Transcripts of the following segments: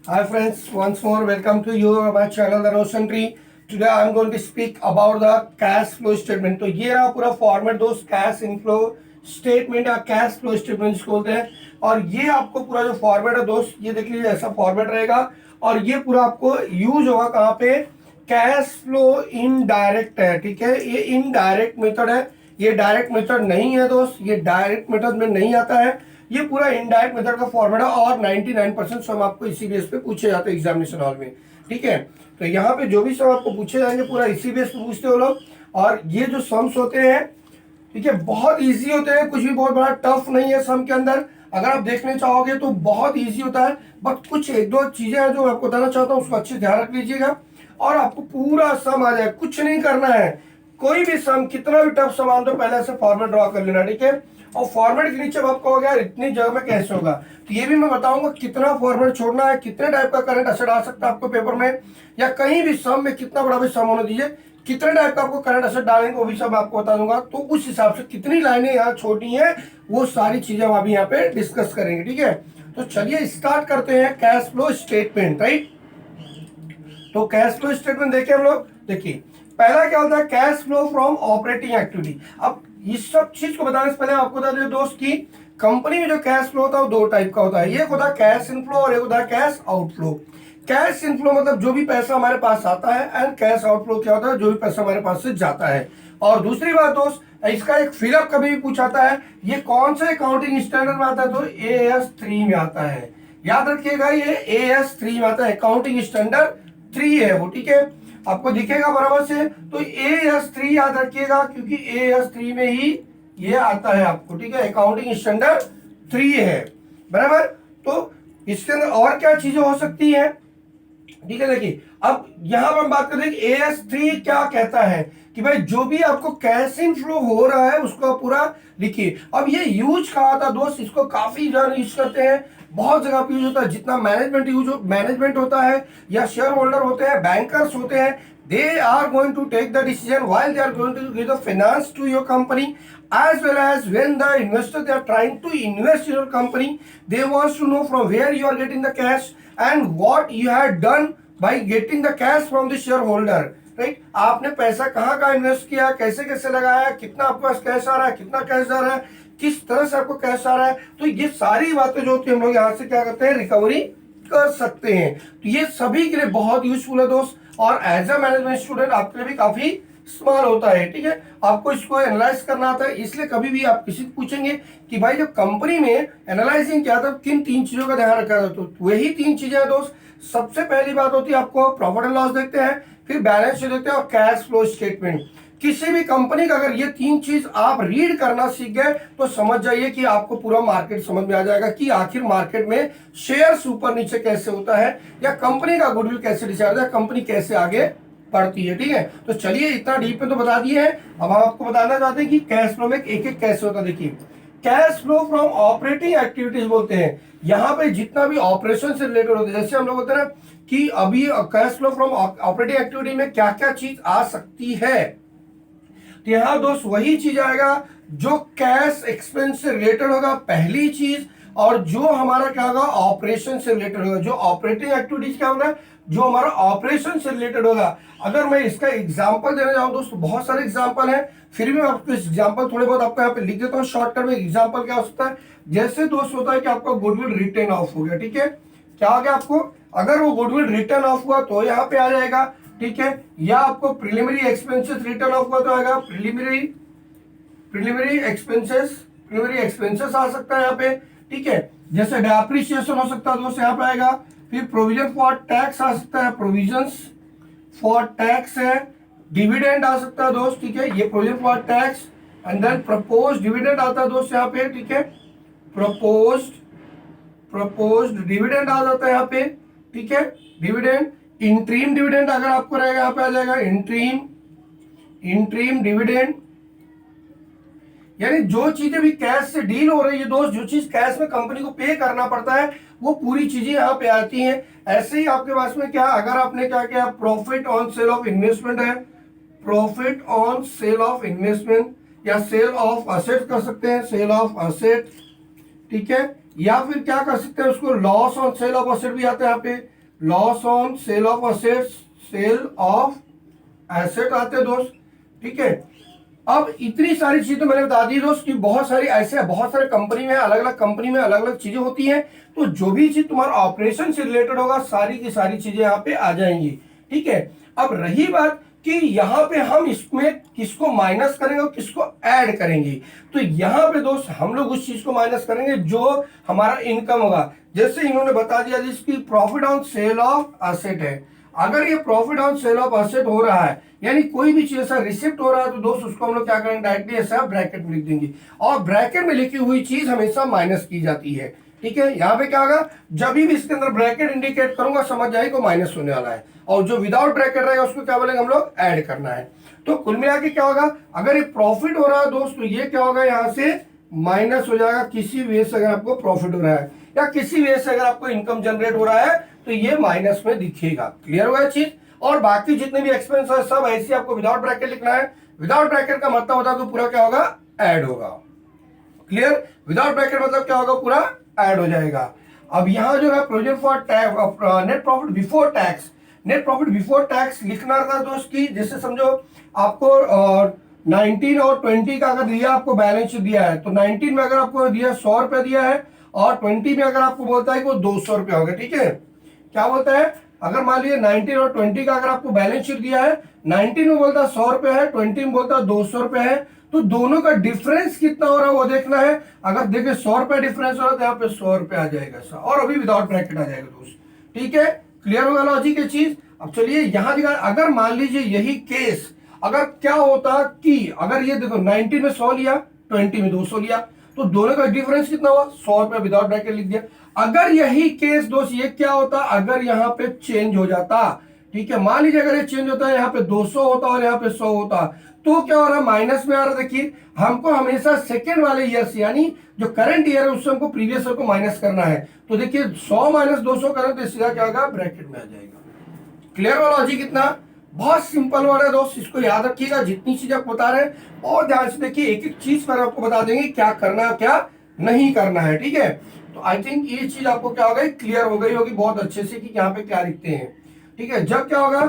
Hi friends, once more welcome to you my channel The Notion Tree. Today I am going to speak about the cash flow statement. तो ये रहा पूरा format दोस्त, cash inflow statement या cash flow statement जिसको बोलते हैं। और ये आपको पूरा जो फॉर्मेट है दोस्त, ये देख लीजिए ऐसा फॉर्मेट रहेगा। और ये पूरा आपको यूज होगा कहाँ पे, कैश फ्लो इनडायरेक्ट है, ठीक है। ये इनडायरेक्ट मेथड है, ये डायरेक्ट मेथड नहीं है दोस्त, ये डायरेक्ट मेथड में नहीं आता है। ये पूरा इनडायरेक्ट मेथड का फॉर्मूला और 99% सम आपको इसी बेस पे पूछे जाते हैं एग्जामिनेशन हॉल में, ठीक है। तो यहाँ पे जो भी सम आपको पूछे जाएंगे पूरा इसी बेस पे पूछते हो लोग। और ये जो सम्स होते हैं, ठीक है, बहुत इजी होते हैं, कुछ भी बहुत बड़ा टफ नहीं है सम के अंदर। अगर आप देखने चाहोगे तो बहुत इजी होता है, बट कुछ एक दो चीजें हैं जो मैं आपको बताना चाहता हूँ, उसको अच्छे ध्यान रख लीजिएगा और आपको पूरा सम आ जाए। कुछ नहीं करना है, कोई भी सम कितना भी टफ सवाल तो पहले से फॉर्मेट ड्रॉ कर लेना, ठीक है। और फॉर्मेट के नीचे आप कहोगे यार इतनी जगह में कैसे होगा, तो ये भी मैं बताऊंगा कितना फॉर्मेट छोड़ना है, कितने टाइप का करंट असेट आ सकता है आपको पेपर में, या कहीं भी सम में कितना बड़ा भी सम होने दीजिए, कितने टाइप का आपको करंट असेट डालेंगे वो भी सब आपको बता दूंगा। तो उस हिसाब से कितनी लाइनें यहाँ छोड़नी है वो सारी चीजें हम अभी यहाँ पे डिस्कस करेंगे, ठीक है। तो चलिए स्टार्ट करते हैं कैश फ्लो स्टेटमेंट, राइट। तो कैश फ्लो स्टेटमेंट देखें हम लोग। देखिए पहला क्या होता है, cash flow from operating activity. अब इस सब चीज को बताने से पहले आपको बता दें दोस्त की कंपनी में जो कैश फ्लो होता है वो दो टाइप का होता है, एक होता है कैश इनफ्लो और एक होता है कैश आउटफ्लो। कैश इनफ्लो मतलब जो भी पैसा हमारे पास आता है, एंड कैश आउटफ्लो क्या होता है, जो भी पैसा हमारे पास से जाता है। और दूसरी बात दोस्त, इसका एक फिलअप कभी भी पूछाता है, ये कौन से अकाउंटिंग स्टैंडर्ड में आता है, तो AS3 में आता है। याद रखिएगा ये AS3 में आता है, अकाउंटिंग स्टैंडर्ड 3 है वो, ठीक है। आपको दिखेगा बराबर से, तो AS3 याद रखिएगा क्योंकि AS3 में ही ये आता है आपको, ठीक है। अकाउंटिंग स्टैंडर्ड 3 है, बराबर। तो इसके अंदर और क्या चीजें हो सकती है, ठीक है। देखिए अब यहां पर हम बात करें AS3 क्या कहता है कि भाई जो भी आपको कैश इन फ्लो हो रहा है उसको पूरा लिखिए। अब ये यूज कहा था दोस्त, इसको काफी जन यूज करते हैं, बहुत जगह पे यूज होता है। जितना मैनेजमेंट होता है या शेयर होल्डर होते हैं, बैंकर्स होते हैं, they are going to take the decision while they are going to give the finance to your company, as well as when the investors they are trying to invest in your company, they want to know from where you are getting the cash and what you had done by getting the cash from the shareholder, right। आपने पैसा कहाँ invest किया, कैसे कैसे लगाया, कितना आपके पास cash आ रहा है, कितना कैश जा रहा है, किस तरह से आपको कैश आ रहा है। तो ये सारी बातें जो होती है हम लोग यहाँ से क्या करते हैं, रिकवरी कर सकते हैं। तो ये सभी के लिए बहुत यूजफुल है दोस्त, और एज अ मैनेजमेंट स्टूडेंट आपके लिए भी काफी स्मॉल होता है, ठीक है। आपको इसको एनालाइज करना आता है, इसलिए कभी भी आप किसी को पूछेंगे कि भाई जब कंपनी में एनालाइजिंग किया था किन तीन चीजों का ध्यान रखा था, तो वही तीन चीजें हैं दोस्त। सबसे पहली बात होती है आपको प्रॉफिट एंड लॉस देखते हैं, फिर बैलेंस शीट देखते हैं और कैश फ्लो स्टेटमेंट। किसी भी कंपनी का अगर ये तीन चीज आप रीड करना सीख गए तो समझ जाइए कि आपको पूरा मार्केट समझ में आ जाएगा कि आखिर मार्केट में शेयर्स ऊपर नीचे कैसे होता है, या कंपनी का गुडविल कैसे डिसाइड होता है, कंपनी कैसे आगे बढ़ती है, ठीक है। तो चलिए इतना डीप में तो बता दिए हैं, अब हम आपको बताना चाहते हैं कि कैश फ्लो में एक एक कैसे होता है। देखिए cash flow from operating activities बोलते हैं, यहाँ पे जितना भी ऑपरेशन से रिलेटेड होते हैं, जैसे हम लोग बोलते हैं ना कि अभी cash flow from operating activity में क्या क्या चीज आ सकती है, तो यहां दोस्त वही चीज आएगा जो कैश एक्सपेंस से रिलेटेड होगा पहली चीज, और जो हमारा क्या होगा ऑपरेशन से रिलेटेड होगा। जो ऑपरेटिंग एक्टिविटीज क्या होगा, जो हमारा ऑपरेशन से रिलेटेड होगा। अगर मैं इसका एग्जांपल देना चाहूँ दोस्तों, बहुत सारे एग्जांपल हैं, फिर भी मैं आपको एग्जांपल थोड़े बहुत आपको यहाँ पे लिख देता हूँ शॉर्टकट में। एग्जांपल क्या हो सकता है, जैसे दोस्त होता है कि आपका गुडविल रिटर्न ऑफ हो गया, ठीक है। क्या हो गया आपको, अगर वो गुडविल रिटर्न ऑफ हुआ तो यहाँ पे आ जाएगा, ठीक है। या आपको प्रिलिमिनरी एक्सपेंसेस रिटर्न ऑफ हुआ तो आएगा प्रिलिमिनरी एक्सपेंसेस आ सकता है यहाँ पे, ठीक है। जैसे डेप्रिसिएशन हो सकता है दोस्त यहाँ पे आएगा, फिर प्रोविजन फॉर टैक्स आ सकता है, प्रोविजंस फॉर टैक्स है, डिविडेंड आ सकता है दोस्त, ठीक है। ये provision for tax, and then propose dividend आता है दोस्त यहाँ पे, ठीक है। प्रपोज्ड डिविडेंड आ जाता है यहाँ पे, ठीक है। डिविडेंड, इंट्रीम डिविडेंड अगर आपको रहेगा यहाँ पे आ जाएगा इंट्रीम डिविडेंड। यानी जो चीजें भी कैश से डील हो रही है दोस्त, जो चीज कैश में कंपनी को पे करना पड़ता है वो पूरी चीजें यहाँ पे आती हैं। ऐसे ही आपके पास में क्या, अगर आपने क्या किया, profit on sale of investment है, profit on sale of investment, या सेल ऑफ असेट कर सकते हैं, सेल ऑफ असेट, ठीक है। या फिर क्या कर सकते हैं उसको, loss on sale of asset भी आता है यहाँ पे, loss on sale of assets, sale of asset आते हैं दोस्त, ठीक है। अब इतनी सारी चीजें तो मैंने बता दी दोस्त कि बहुत सारी ऐसे बहुत सारे कंपनी में अलग अलग कंपनी में अलग अलग चीजें होती हैं, तो जो भी चीज तुम्हारा ऑपरेशन से रिलेटेड होगा सारी की सारी चीजें यहाँ पे आ जाएंगी, ठीक है। अब रही बात कि यहाँ पे हम इसमें किसको माइनस करेंगे और किसको ऐड करेंगे, तो यहाँ पे दोस्त हम लोग उस चीज को माइनस करेंगे जो हमारा इनकम होगा। जैसे इन्होंने बता दिया जिसकी profit on sale of asset है, अगर ये profit on sale of asset हो रहा है यानी कोई भी चीज ऐसा रिसिप्ट हो रहा है तो दोस्त उसको हम लोग क्या करेंगे, डायरेक्टली ऐसा ब्रैकेट में लिख देंगे और ब्रैकेट में लिखी हुई चीज हमेशा माइनस की जाती है, ठीक है। यहाँ पे क्या होगा, जब भी इसके अंदर ब्रैकेट इंडिकेट करूंगा समझ जाएगी को माइनस होने वाला है, और जो विदाउट ब्रैकेट रहेगा उसको क्या बोलेंगे हम लोग, ऐड करना है। तो कुल मिला के क्या होगा, अगर ये प्रॉफिट हो रहा है दोस्त तो ये क्या होगा, यहाँ से माइनस हो जाएगा किसी वे से अगर आपको प्रॉफिट हो रहा है या किसी वे से अगर आपको इनकम जनरेट हो रहा है तो ये माइनस में दिखेगा। क्लियर होगा चीज। और बाकी जितने भी एक्सपेंस है सब ऐसे आपको विदाउट ब्रैकेट लिखना है। विदाउट ब्रैकेट का मतलब होता है तो पूरा क्या होगा, ऐड होगा। क्लियर, विदाउट ब्रैकेट मतलब क्या होगा, पूरा ऐड हो जाएगा। अब यहाँ जो है provision for net profit before tax, net profit before tax लिखना था दोस्त की, जैसे समझो आपको 19 और 20 का अगर दिया आपको बैलेंस दिया है तो 19 में अगर आपको दिया 100 रुपया दिया है और 20 में अगर आपको बोलता है कि वो 200 रुपया होगा, ठीक है। क्या बोलता है, अगर मान लीजिए 19 और 20 का अगर आपको बैलेंस शीट दिया है, 19 में बोलता है 100 रुपया है, 20 में बोलता है 200 रुपया है, तो दोनों का डिफरेंस कितना हो रहा है वो देखना है। अगर देखिए 100 रुपया डिफरेंस हो रहा है तो यहाँ पे 100 रुपया आ जाएगा सर, और अभी विदाउट ब्रैकेट आ जाएगा दोस्त, ठीक है। क्लियर होगा लॉजिक ये चीज। अब चलिए यहाँ दिखा, अगर मान लीजिए यही केस अगर क्या होता कि अगर ये देखो 19 में 100 लिया, 20 में 200 लिया, तो दोनों का डिफरेंस कितना हुआ, 100 रुपया विदाउट ब्रैकेट लिख दिया। अगर यही केस दोस्त ये क्या होता, अगर यहाँ पे चेंज हो जाता, ठीक है, मान लीजिए अगर ये चेंज होता है, यहाँ पे 200 होता और यहाँ पे 100 होता, तो क्या हो रहा है, माइनस में आ रहा। देखिए हमको हमेशा सेकेंड वाले ईयर से यानी जो करंट ईयर है उससे हमको प्रीवियस ईयर को माइनस करना है, तो देखिए 100 माइनस 200 करें तो सीधा क्या होगा, ब्रैकेट में आ जाएगा। क्लियर हुआ लॉजिक इतना, बहुत सिंपल वर्ड है दोस्त, इसको याद रखिएगा। जितनी चीज आप बता रहे हैं और ध्यान से देखिए, एक एक चीज पर आपको बता देंगे क्या करना है क्या नहीं करना है, ठीक है। तो आई थिंक ये चीज आपको क्या हो गई, क्लियर हो गई होगी बहुत अच्छे से कि यहाँ पे क्या लिखते हैं, ठीक है। जब क्या होगा,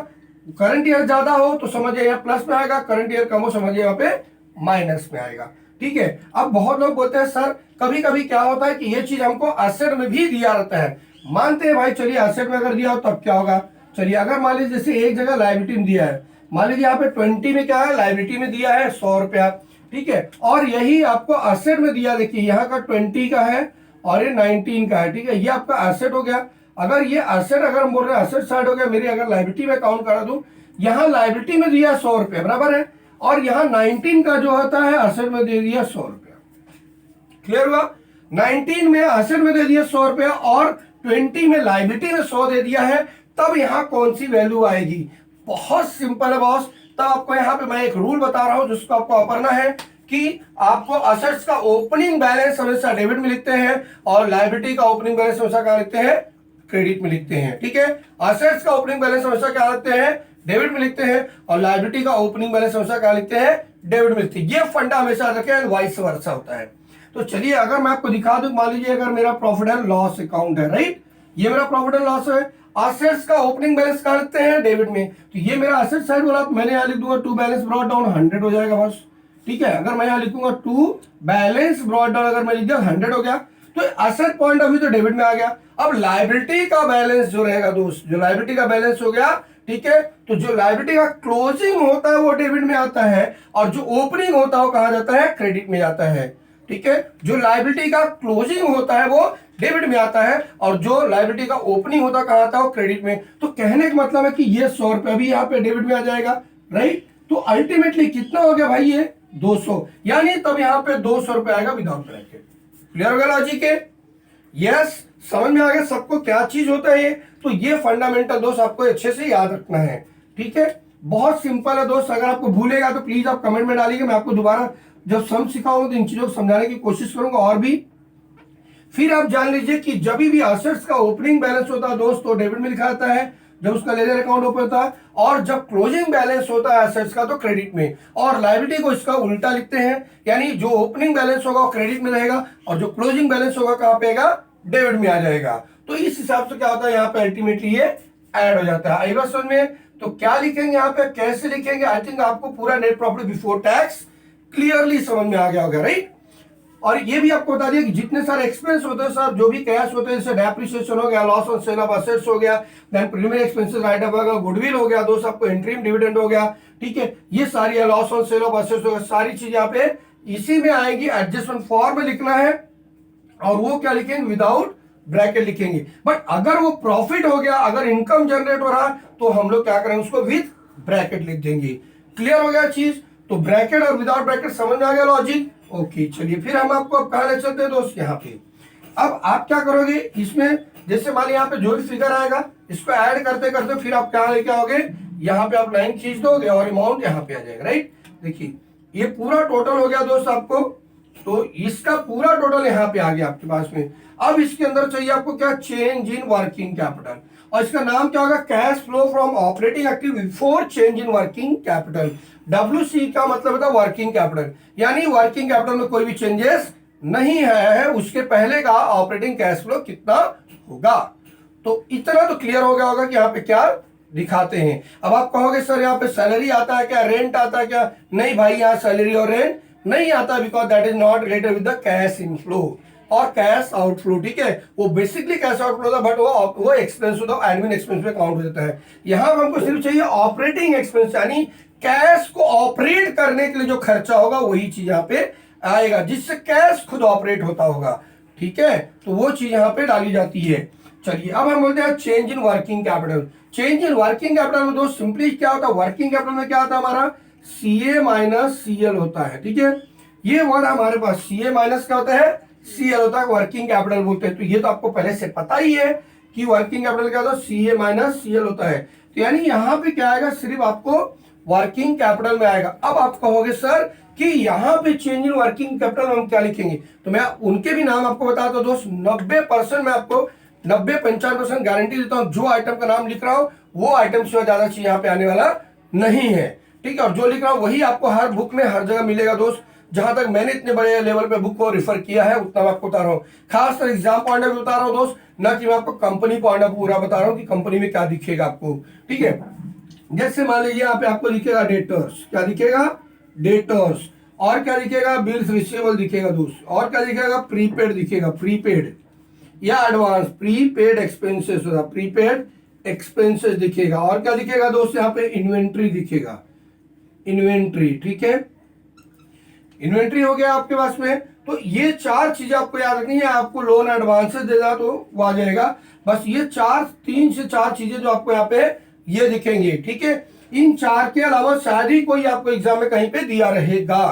करंट ईयर ज्यादा हो तो समझिए यहाँ प्लस में आएगा, करंट ईयर कम हो समझिए यहाँ पे माइनस में आएगा, ठीक है। अब बहुत लोग बोलते हैं सर कभी कभी क्या होता है कि ये चीज हमको एसेट में भी दिया रहता है, मानते हैं भाई चलिए एसेट में अगर दिया हो तब क्या होगा। चलिए अगर मान लीजिए जैसे एक जगह लायबिलिटी में दिया है, मान लीजिए यहाँ पे 20 में क्या है, लायबिलिटी में दिया है 100 रुपया, ठीक है, और यही आपको एसेट में दिया, देखिए यहाँ का 20 का है और ये 19 का है, ठीक है, ये आपका एसेट हो गया। अगर ये एसेट अगर हम बोल रहे हैं एसेट साइड हो गया मेरी, अगर लायबिलिटी में काउंट करा दूं, यहाँ लायबिलिटी में दिया 100 रुपया बराबर है, और यहाँ 19 का जो होता है एसेट में दे दिया 100 रुपया। क्लियर हुआ, 19 में एसेट में दे दिया 100 रुपया और 20 में लायबिलिटी में 100 दे दिया है, तब यहाँ कौन सी वैल्यू आएगी, बहुत सिंपल है बॉस। तब आपको यहाँ पे मैं एक रूल बता रहा हूं जिसको आपको अपनाना है कि आपको असेट्स का ओपनिंग बैलेंस हमेशा डेबिट में लिखते हैं और लायबिलिटी का ओपनिंग बैलेंस हमेशा क्या लिखते हैं, क्रेडिट में लिखते हैं, ठीक है। असेट्स का ओपनिंग बैलेंस हमेशा क्या लिखते हैं, डेबिट में लिखते हैं, और लायबिलिटी का ओपनिंग बैलेंस हमेशा क्या लिखते हैं, डेबिट में लिखते हैं। ये फंडा हमेशा रखें, वाइस वर्सा होता है। तो चलिए अगर मैं आपको दिखा दूं, मान लीजिए अगर मेरा प्रॉफिट एंड लॉस अकाउंट है, राइट, ये मेरा प्रॉफिट एंड लॉस है, असेट्स का ओपनिंग बैलेंस कहां लिखते हैं, डेबिट में, तो ये मेरा असेट साइड बोला, मैंने यहां लिख दूंगा टू बैलेंस ब्रॉट डाउन 100 हो जाएगा बस, ठीक है। अगर मैं यहां लिखूंगा टू बैलेंस ब्रॉट डाउन, अगर मैं लिख दिया 100 हो गया, तो असेट पॉइंट ऑफ व्यू तो डेबिट में आ गया। अब लायबिलिटी का बैलेंस जो रहेगा दोस्त, जो लायबिलिटी का बैलेंस हो गया, ठीक है, तो जो लायबिलिटी का क्लोजिंग होता है वो डेबिट में आता है, और जो ओपनिंग होता है वो कहा जाता है, क्रेडिट में जाता है, ठीक है। जो लायबिलिटी का क्लोजिंग होता है वो डेबिट में आता है, और जो लायबिलिटी का ओपनिंग होता है कहां आता है, वो क्रेडिट में। तो कहने का मतलब है कि ये 100 रुपया भी यहाँ पे डेबिट में आ जाएगा, राइट। तो अल्टीमेटली कितना हो गया भाई, ये 200, यानी तब यहाँ पे 200 रुपया आएगा विदाउट ब्रैकेट। क्लियर हो गया लॉजिक है, यस, समझ में आ गया सबको क्या चीज होता है ये। तो ये फंडामेंटल दोस्त आपको अच्छे से याद रखना है, ठीक है। बहुत सिंपल है दोस्त, अगर आपको भूलेगा तो प्लीज आप कमेंट में डालिएगा, मैं आपको दोबारा जब सम सिखाऊंगा तो इन चीजों को समझाने की कोशिश करूंगा और भी। फिर आप जान लीजिए कि जब भी असेट्स का ओपनिंग बैलेंस होता है दोस्त तो डेबिट में लिखा जाता है जब उसका लेजर अकाउंट ओपन होता है, और जब क्लोजिंग बैलेंस होता है एसेट्स का तो क्रेडिट में, और लायबिलिटी को इसका उल्टा लिखते हैं, यानी जो ओपनिंग बैलेंस होगा वो क्रेडिट में रहेगा और जो क्लोजिंग बैलेंस होगा कहां पे आएगा, डेबिट में आ जाएगा। तो इस हिसाब से क्या होता है यहाँ पे अल्टीमेटली ये ऐड हो जाता है। आई बात समझ में? तो क्या लिखेंगे यहाँ पे, कैसे लिखेंगे, आई थिंक आपको पूरा net profit before tax clearly समझ में आ गया होगा, राइट। और ये भी आपको बता दिया कि जितने सारे एक्सपेंस होते हैं सर, जो भी कैश होते हैं, जैसे डेप्रिसिएशन हो गया, loss on sale of assets हो गया, then premium expenses write off हो गया, गुडविल हो गया दोस्त, आपको इंटरिम डिविडेंड हो गया, ठीक है, ये सारी loss on sale of assets हो गया, सारी चीजें यहाँ पे इसी में आएगी। एडजस्टमेंट फॉर्म में लिखना है और वो क्या लिखेंगे, विदाउट ब्रैकेट लिखेंगे। बट अगर वो प्रॉफिट हो गया, अगर इनकम जनरेट हो रहा, तो हम लोग क्या करेंगे, उसको विथ ब्रैकेट लिख देंगे। क्लियर हो गया चीज? तो ब्रैकेट और विदाउट ब्रैकेट समझ में आ गया लॉजिक? ओके, चलिए फिर हम आपको अब कहा ले चलते हैं दोस्त, यहाँ पे अब आप क्या करोगे इसमें, जैसे मान लीजिए यहाँ पे जो भी फिगर आएगा इसको ऐड करते करते फिर आप क्या लेके आओगे, यहाँ पे आप लाइन खींच दोगे और अमाउंट यहाँ पे आ जाएगा, राइट। देखिए ये पूरा टोटल हो गया दोस्त आपको, तो इसका पूरा टोटल यहाँ पे आ गया आपके पास में। अब इसके अंदर चाहिए आपको क्या, चेंज इन वर्किंग कैपिटल, और इसका नाम क्या होगा, cash flow from operating activity before change in working capital. WC का मतलब होता है वर्किंग कैपिटल, यानी वर्किंग कैपिटल में कोई भी चेंजेस नहीं है, उसके पहले का ऑपरेटिंग कैश फ्लो कितना होगा। तो इतना तो क्लियर हो गया होगा कि यहाँ पे क्या दिखाते हैं। अब आप कहोगे सर यहाँ पे सैलरी आता है क्या, रेंट आता है क्या? नहीं भाई, यहाँ सैलरी और रेंट नहीं आता, because that is not related with the cash inflow और कैश आउटफ्लो, ठीक है। वो बेसिकली कैश आउटफ्लो था, बट वो एक्सपेंस होता है, एडमिन एक्सपेंस में काउंट हो जाता है। यहाँ हमको सिर्फ चाहिए ऑपरेटिंग एक्सपेंस, यानी कैश को ऑपरेट करने के लिए जो खर्चा होगा वही चीज यहाँ पे आएगा, जिससे कैश खुद ऑपरेट होता होगा, ठीक है। तो वो चीज यहाँ पे डाली जाती है। चलिए अब हम बोलते हैं change in working capital. Change in working capital में दोस्त सिंपली क्या होता है, वर्किंग कैपिटल में क्या होता है हमारा, CA माइनस CL होता है, ठीक है। ये वर्ड हमारे पास CA माइनस क्या होता है, CL होता है, वर्किंग कैपिटल बोलते हैं। तो ये तो आपको पहले से पता ही है कि वर्किंग कैपिटल क्या होता है, CA माइनस CL होता है। तो यानी यहाँ पे क्या आएगा, सिर्फ आपको वर्किंग कैपिटल में आएगा। अब आप कहोगे सर कि यहाँ पे चेंज इन वर्किंग कैपिटल में हम क्या लिखेंगे, तो मैं उनके भी नाम आपको बताता हूँ दोस्त। 90% मैं आपको 90-95% गारंटी देता हूँ, जो आइटम का नाम लिख रहा हूँ वो आइटम से ज्यादा चीज यहाँ पे आने वाला नहीं है, ठीक है। और जो लिख रहा हूँ वही आपको हर बुक में हर जगह मिलेगा दोस्त। जहां तक मैंने इतने बड़े लेवल पे बुक को रिफर किया है उतना मैं आपको बता रहा हूँ, खासकर एग्जाम पॉइंट ऑफ व्यू बता रहा हूँ दोस्त, ना कि मैं आपको कंपनी पॉइंट ऑफ व्यू पूरा बता रहा हूँ कि कंपनी में क्या दिखेगा आपको, ठीक है। जैसे मान लीजिए यहाँ पे आपको दिखेगा डेटर्स, क्या दिखेगा, डेटर्स, और क्या दिखेगा, बिल्स रिसीवेबल दिखेगा दोस्त, और क्या दिखेगा, प्रीपेड दिखेगा, प्रीपेड या एडवांस, प्रीपेड एक्सपेंसेस होगा, प्रीपेड एक्सपेंसेस दिखेगा, और क्या दिखेगा दोस्त, यहाँ पे इन्वेंट्री दिखेगा, इन्वेंट्री, ठीक है। इन्वेंट्री हो गया आपके पास में। तो ये चार चीजें आपको याद रखनी है, आपको लोन एडवांसेस देगा तो वो आ जाएगा। बस ये तीन से चार चीजें जो आपको यहाँ पे ये दिखेंगे, ठीक है। इन चार के अलावा शायद ही कोई आपको एग्जाम में कहीं पे दिया रहेगा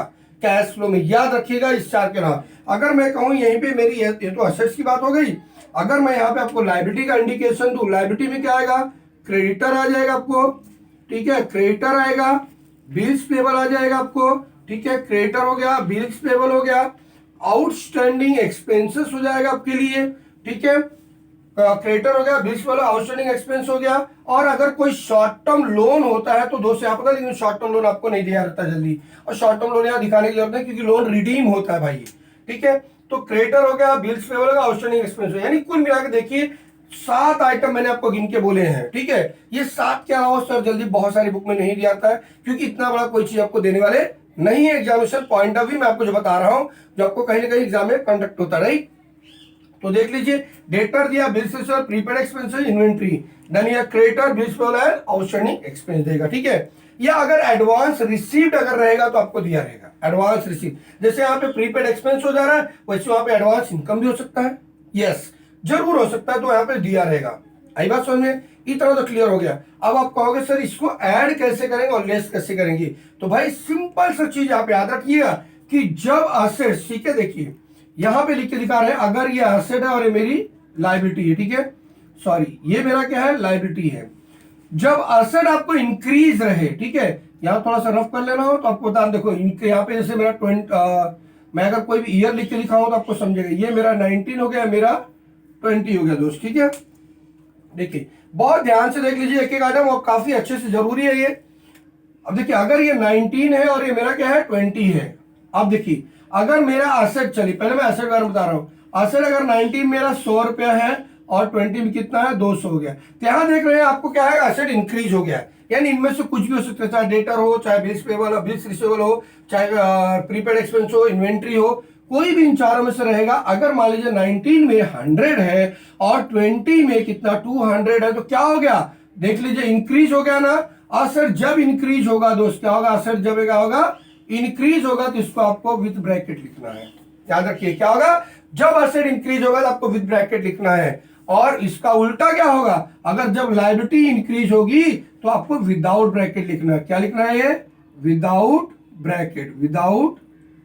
कैश फ्लो में, याद रखिएगा इस चार के अलावा। अगर मैं कहूँ यहीं पे मेरी ये तो असेट्स की बात हो गई, अगर मैं यहाँ पे आपको लायबिलिटी का इंडिकेशन दूं, लायबिलिटी में क्या आएगा, क्रेडिटर आ जाएगा आपको, ठीक है, क्रेडिटर आएगा, बिल्स पेबल आ जाएगा आपको, ठीक है, क्रेडिटर हो गया, बिल्स पेबल हो गया, आउटस्टैंडिंग एक्सपेंसेस हो जाएगा आपके लिए, ठीक है, क्रेडिटर हो गया, बिल्स पेबल, आउटस्टैंडिंग एक्सपेंस हो गया। और अगर कोई शॉर्ट टर्म लोन होता है तो दोस्त यहाँ पता, लेकिन शॉर्ट टर्म लोन आपको नहीं दिया जाता जल्दी, और शॉर्ट टर्म लोन यहाँ दिखाने की जरूरत है क्योंकि लोन रिडीम होता है भाई, ठीक है। तो क्रेडिटर हो गया, बिल्स पेबल हो गया, आउटस्टैंडिंग एक्सपेंस हो, यानी कुल मिला के देखिए 7 आइटम मैंने आपको गिन के बोले हैं, ठीक है। ये 7 के अलावा सर जल्दी बहुत सारी बुक में नहीं दिया जाता है क्योंकि इतना बड़ा कोई चीज आपको देने वाले नहीं है एग्जामिनेशन पॉइंट ऑफ व्यू। मैं आपको जो बता रहा हूं जो आपको कहीं ना कहीं एग्जाम में कंडक्ट होता है, राइट। तो देख लीजिए, डेटर दिया, bills payable, prepaid expenses, inventory, then ये creditor, bills payable and outstanding expense देगा, ठीक है। या अगर एडवांस रिसीव्ड अगर रहेगा तो आपको दिया रहेगा एडवांस रिसीव, जैसे यहाँ पे प्रीपेड एक्सपेंस हो जा रहा है वैसे वहां पे एडवांस इनकम भी हो सकता है, यस जरूर हो सकता है, तो यहाँ पे दिया रहेगा। आई बात समझ में, इतना तो क्लियर हो गया। अब आप कहोगे सर इसको ऐड कैसे करेंगे और लेस कैसे करेंगे, तो भाई सिंपल सा चीज आप याद रखिएगा कि जब असेट, ठीक है, देखिए यहां पे लिख के दिखा रहे हैं, अगर ये असेट है और ये मेरी लायबिलिटी है, ठीक है, सॉरी ये मेरा क्या है, लायबिलिटी है। जब असेट आपको इंक्रीज रहे, ठीक है, यहां थोड़ा सा रफ कर लेना हो तो आपको बता, देखो यहाँ पे जैसे मेरा 20, मैं अगर कोई भी ईयर लिख के दिखाऊं तो आपको समझेगा, ये मेरा 19 हो गया, मेरा 20 हो गया दोस्त, ठीक है। देखिए बहुत ध्यान से देख लीजिए एक एक आइटम, और काफी अच्छे से जरूरी है ये। अब देखिए अगर ये 19 है और ये मेरा क्या है 20 है, अब देखिए अगर मेरा असेट, चलिए पहले मैं असेट बारे में बता रहा हूं, असेट अगर 19 मेरा 100 रुपया है और 20 में कितना है 200 हो गया। तो यहाँ देख रहे हैं आपको क्या है, एसेट इंक्रीज हो गया है। यानी इनमें से कुछ भी हो सकता है, चाहे डेटर हो, चाहे बिल्स पेबल हो, बिल्स रिसीवेबल हो, चाहे प्रीपेड एक्सपेंस हो, इन्वेंट्री हो, कोई भी इन चारों में से रहेगा। अगर मान लीजिए 19 में 100 है और 20 में कितना 200 है, तो क्या हो गया देख लीजिए, इंक्रीज हो गया ना। असर जब इंक्रीज होगा दोस्त क्या होगा, असर जब क्या होगा इंक्रीज होगा, तो इसको आपको विद ब्रैकेट लिखना है। याद रखिए क्या होगा, जब असेट इंक्रीज होगा तो आपको विद ब्रैकेट लिखना है। और इसका उल्टा क्या होगा, अगर जब लायबिलिटी इंक्रीज होगी तो आपको विदाउट ब्रैकेट लिखना है। क्या लिखना है, ये विदाउट ब्रैकेट, विदाउट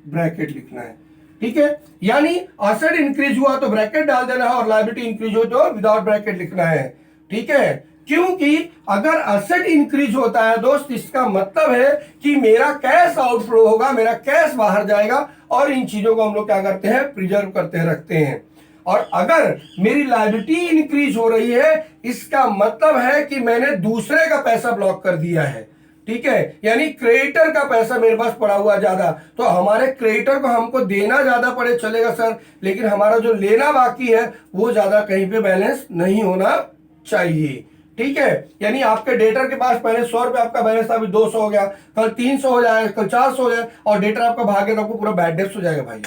ब्रैकेट लिखना है। ठीक है, यानी असेट इंक्रीज हुआ तो ब्रैकेट डाल देना है और लायबिलिटी इंक्रीज हो तो विदाउट ब्रैकेट लिखना है। ठीक है, क्योंकि अगर असेट इंक्रीज होता है दोस्त, इसका मतलब है कि मेरा कैश आउटफ्लो होगा, मेरा कैश बाहर जाएगा, और इन चीजों को हम लोग क्या करते हैं, प्रिजर्व करते हैं, रखते हैं। और अगर मेरी लायबिलिटी इंक्रीज हो रही है, इसका मतलब है कि मैंने दूसरे का पैसा ब्लॉक कर दिया है। ठीक है, यानी क्रेडिटर का पैसा मेरे पास पड़ा हुआ ज्यादा, तो हमारे क्रेडिटर को हमको देना ज्यादा पड़े चलेगा सर, लेकिन हमारा जो लेना बाकी है वो ज्यादा कहीं पे बैलेंस नहीं होना चाहिए। ठीक है, यानी आपके डेटर के पास पहले 100 रुपए आपका बैलेंस था, अभी 200 हो गया, कल 300 हो जाएगा, कल 400 हो जाए, और डेटर आपका भागे तो आपको पूरा बैड डेट्स हो जाएगा भाई,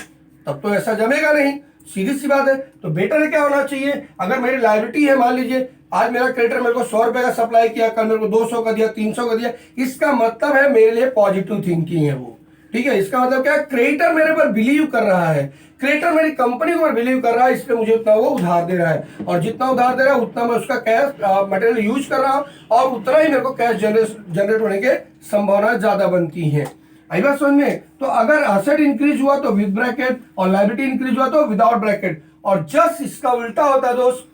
तब तो ऐसा जमेगा नहीं, सीधी सी बात है। तो बेटर क्या होना चाहिए, अगर मेरी लायबिलिटी है, मान लीजिए आज मेरा क्रेडिटर मेरे को 100 रुपए का सप्लाई किया, कल मेरे को 200 का दिया, 300 का दिया, इसका मतलब है मेरे लिए पॉजिटिव थिंकिंग है वो। ठीक है, इसका मतलब क्या, क्रेडिटर मेरे पर बिलीव कर रहा है, क्रेडिटर मेरी कंपनी पर बिलीव कर रहा है, इसलिए मुझे उतना वो उधार दे रहा है, और जितना उधार दे रहा है उतना मैं उसका कैश मटेरियल यूज कर रहा हूं, और उतना ही मेरे को कैश जनरेट होने के संभावना ज्यादा बनती है। आई बात समझ में। तो अगर असेट इंक्रीज हुआ तो विद ब्रैकेट, और लायबिलिटी इंक्रीज हुआ तो विदाउट ब्रैकेट। और जस्ट इसका उल्टा होता है दोस्त,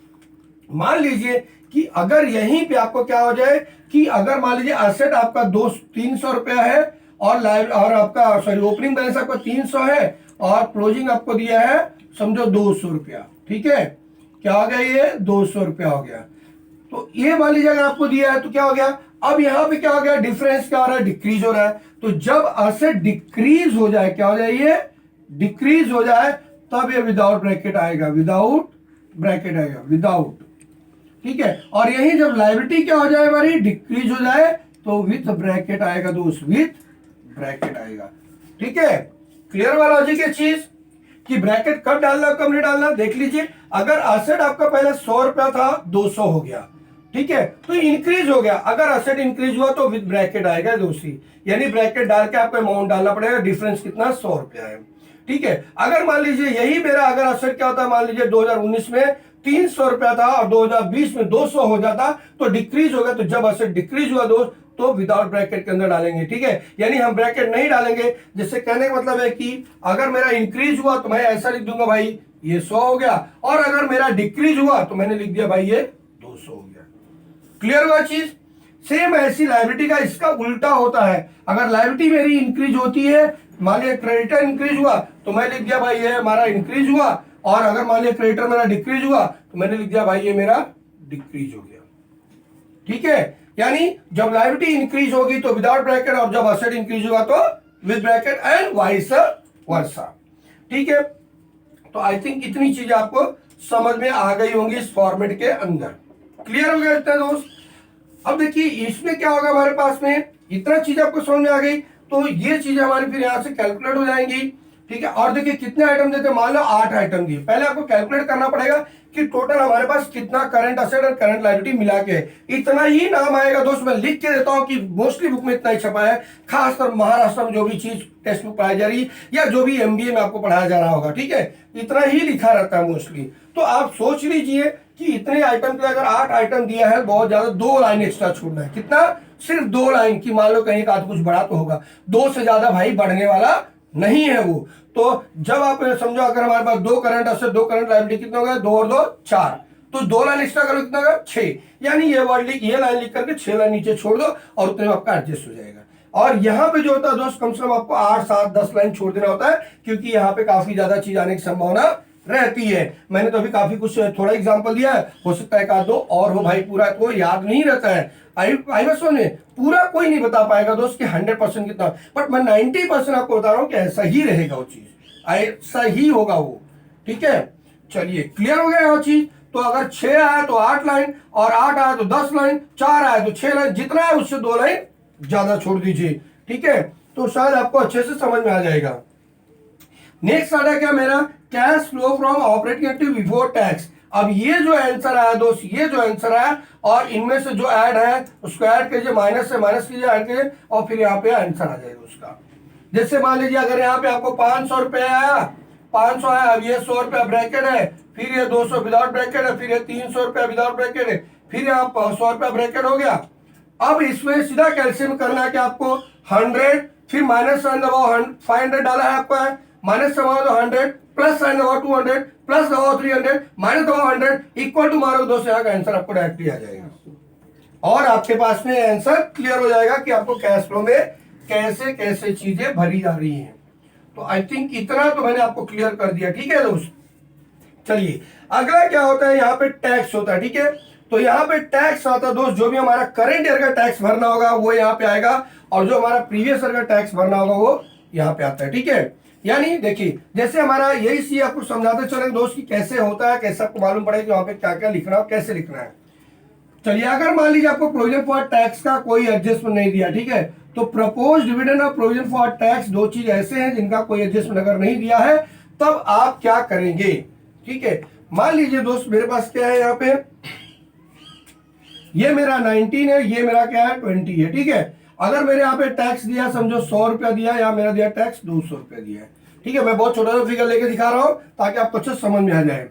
मान लीजिए कि अगर यहीं पे आपको क्या हो जाए कि अगर मान लीजिए असेट आपका 300 रुपया है, और आपका सॉरी ओपनिंग बैलेंस आपका 300 है, और क्लोजिंग आपको दिया है समझो 200 रुपया। ठीक है, क्या हो गया, ये 200 रुपया हो गया। तो ये मान लीजिए अगर आपको दिया है तो क्या हो गया, अब यहां पे क्या हो गया, डिफरेंस क्या हो रहा है, डिक्रीज हो रहा है। तो जब असेट डिक्रीज हो जाए, क्या हो जाए, ये डिक्रीज हो जाए, तब ये विदाउट ब्रैकेट आएगा, विदाउट ब्रैकेट आएगा, विदाउट। ठीक है, और यही जब लायबिलिटी क्या हो जाए हमारी, डिक्रीज हो जाए, तो विथ ब्रैकेट आएगा दोस्त, विथ ब्रैकेट आएगा। ठीक है, क्लियर वाला लॉजिक है चीज कि ब्रैकेट कब डालना कब नहीं डालना। देख लीजिए, अगर असेट आपका पहले 100 रुपया था, 200 हो गया, ठीक है, तो इंक्रीज हो गया। अगर असेट इंक्रीज हुआ तो विद ब्रैकेट आएगा दूसरी, यानी ब्रैकेट डाल के आपको अमाउंट डालना पड़ेगा, डिफरेंस कितना 100 रुपया है। ठीक है, अगर मान लीजिए यही मेरा अगर असेट क्या होता है, मान लीजिए 2019 में 300 रुपया था और 2020 में 200 हो जाता, तो डिक्रीज हो गया। तो जब असेट डिक्रीज हुआ दोस्त, तो विदाउट ब्रैकेट के अंदर डालेंगे। ठीक है, यानी हम ब्रैकेट नहीं डालेंगे, जिससे कहने का मतलब है कि अगर मेरा इंक्रीज हुआ तो मैं ऐसा लिख दूंगा भाई ये 100 हो गया, और अगर मेरा डिक्रीज हुआ तो मैंने लिख दिया भाई ये 200 हो गया। क्लियर हुआ चीज। सेम ऐसी लायबिलिटी का इसका उल्टा होता है, अगर लायबिलिटी मेरी इंक्रीज होती है, मान लिया क्रेडिटर इंक्रीज हुआ तो मैं लिख दिया भाई ये हमारा इंक्रीज हुआ, और अगर मान लिया क्रेडिटर मेरा डिक्रीज हुआ तो मैंने लिख दिया भाई ये मेरा डिक्रीज हो गया। ठीक है, यानी जब लायबिलिटी इंक्रीज होगी तो विदाउट ब्रैकेट, और जब असेट इंक्रीज होगा तो with bracket, and vice versa. ठीक है, तो आई थिंक इतनी चीज आपको समझ में आ गई होंगी इस फॉर्मेट के अंदर। क्लियर हो गया इतना दोस्त। अब देखिए इसमें क्या होगा, हमारे पास में इतना चीज आपको समझ में आ गई, तो ये चीजें हमारी फिर यहां से कैलकुलेट हो जाएंगी। ठीक है, और देखिए कितने आइटम देते हैं, मान लो 8 आइटम दिए, पहले आपको कैलकुलेट करना पड़ेगा कि टोटल हमारे पास कितना करंट असेट और करंट लायबिलिटी मिला के, इतना ही नाम आएगा दोस्त। मैं लिख के देता हूं कि मोस्टली बुक में इतना ही छपा है, खासकर महाराष्ट्र में जो भी चीज टेक्स्ट बुक पढ़ाई जा रही है, या जो भी एमबीए में आपको पढ़ाया जा रहा होगा, ठीक है, इतना ही लिखा रहता है मोस्टली। तो आप सोच लीजिए कि इतने आइटम के अगर 8 आइटम दिया है, बहुत ज्यादा 2 लाइन एक्स्ट्रा छोड़ना है। कितना, सिर्फ 2 लाइन की, मान लो कहीं का कुछ बड़ा तो होगा, 2 से ज्यादा भाई बढ़ने वाला नहीं है वो। तो जब आप समझो अगर हमारे पास 2 करंट असेट 2 करंट लायबिलिटी, कितना हो गया, 2 और 2 4, तो 2 लाइन एक्स्ट्रा करो, कितना होगा 6, यानी ये वर्ड लिख, ये लाइन लिख करके 6 लाइन नीचे छोड़ दो, और उतने में आपका एडजस्ट हो जाएगा। और यहाँ पे जो होता है दोस्त, कम से कम आपको 8, 7, 10 लाइन छोड़ देना होता है, क्योंकि यहाँ पे काफी ज्यादा चीज आने की संभावना रहती है। मैंने तो अभी काफी कुछ थोड़ा एग्जांपल दिया है, हो सकता है 1-2 और हो भाई, पूरा तो याद नहीं रहता है। आई बस ने पूरा कोई नहीं बता पाएगा दोस्त कि 100% कितना, बट मैं 90% आपको बता रहा हूं कि ऐसा ही रहेगा वो चीज, ऐसा ही होगा वो। ठीक है, चलिए क्लियर हो गया वो चीज। तो अगर 6 आया तो 8 लाइन, और 8 आया तो 10 लाइन, 4 आया तो 6 लाइन, जितना है उससे 2 लाइन ज्यादा छोड़ दीजिए। ठीक है, तो शायद आपको अच्छे से समझ में आ जाएगा। नेक्स्ट आता है क्या मेरा, cash flow from operating activity before tax. अब ये जो आंसर आया दोस्त, ये जो आंसर आया, और इनमें से जो ऐड है उसको ऐड कीजिए, माइनस से माइनस कीजिए, ऐड कीजिए, और फिर यहाँ पे आंसर आ जाएगा उसका। जैसे मान लीजिए अगर यहाँ पे आपको 500 रुपए आया, 500 आया, अब ये 100 रुपया ब्रैकेट है, फिर ये 200 विदाउट ब्रैकेट है, फिर ये 300 रुपया विदाउट ब्रैकेट है, फिर यहाँ 100 रुपया ब्रैकेट हो गया। अब इसमें सीधा कैल्सियम करना है कि आपको 100, फिर माइनस साइन दबाओ, 500 डाला है आपका, माइनस दबाओ तो 100, प्लस साइन दबाओ 200, प्लस दबाओ 300, माइनस दबाओ 100, इक्वल टू मारो 2 से, यहाँ का आंसर आपको डायरेक्टली आ जाएगा, और आपके पास में आंसर क्लियर हो जाएगा कि आपको कैश फ्लो में कैसे कैसे चीजें भरी जा रही हैं। तो आई थिंक इतना तो मैंने आपको क्लियर कर दिया। ठीक है दोस्त, चलिए अगला क्या होता है, यहाँ पे टैक्स होता है। ठीक है, तो यहाँ पे टैक्स आता है दोस्त, जो भी हमारा करंट ईयर का टैक्स भरना होगा वो यहाँ पे आएगा, और जो हमारा प्रीवियस ईयर का टैक्स भरना होगा वो यहाँ पे आता है। ठीक है, यानी देखिए जैसे हमारा यही सी आपको समझाते चले दोस्त कि कैसे होता है, कैसे आपको मालूम पड़ेगा कि वहां पे क्या क्या लिखना है, कैसे लिखना है। चलिए अगर मान लीजिए आपको प्रोविजन फॉर टैक्स का कोई एडजस्टमेंट नहीं दिया, ठीक है, तो प्रपोज डिविडेंड और प्रोविजन फॉर टैक्स दो चीज ऐसे हैं जिनका कोई एडजस्टमेंट अगर नहीं दिया है तब आप क्या करेंगे। ठीक है, मान लीजिए दोस्त मेरे पास क्या है, यहाँ पे ये मेरा 19 है, ये मेरा क्या है 20 है। ठीक है, अगर मेरे यहाँ पे टैक्स दिया समझो 100 रुपया दिया, या मेरा दिया टैक्स 200 रुपया दिया है। ठीक है, मैं बहुत छोटा सा फिगर लेके दिखा रहा हूं ताकि आपको अच्छे समझ में आ जाए।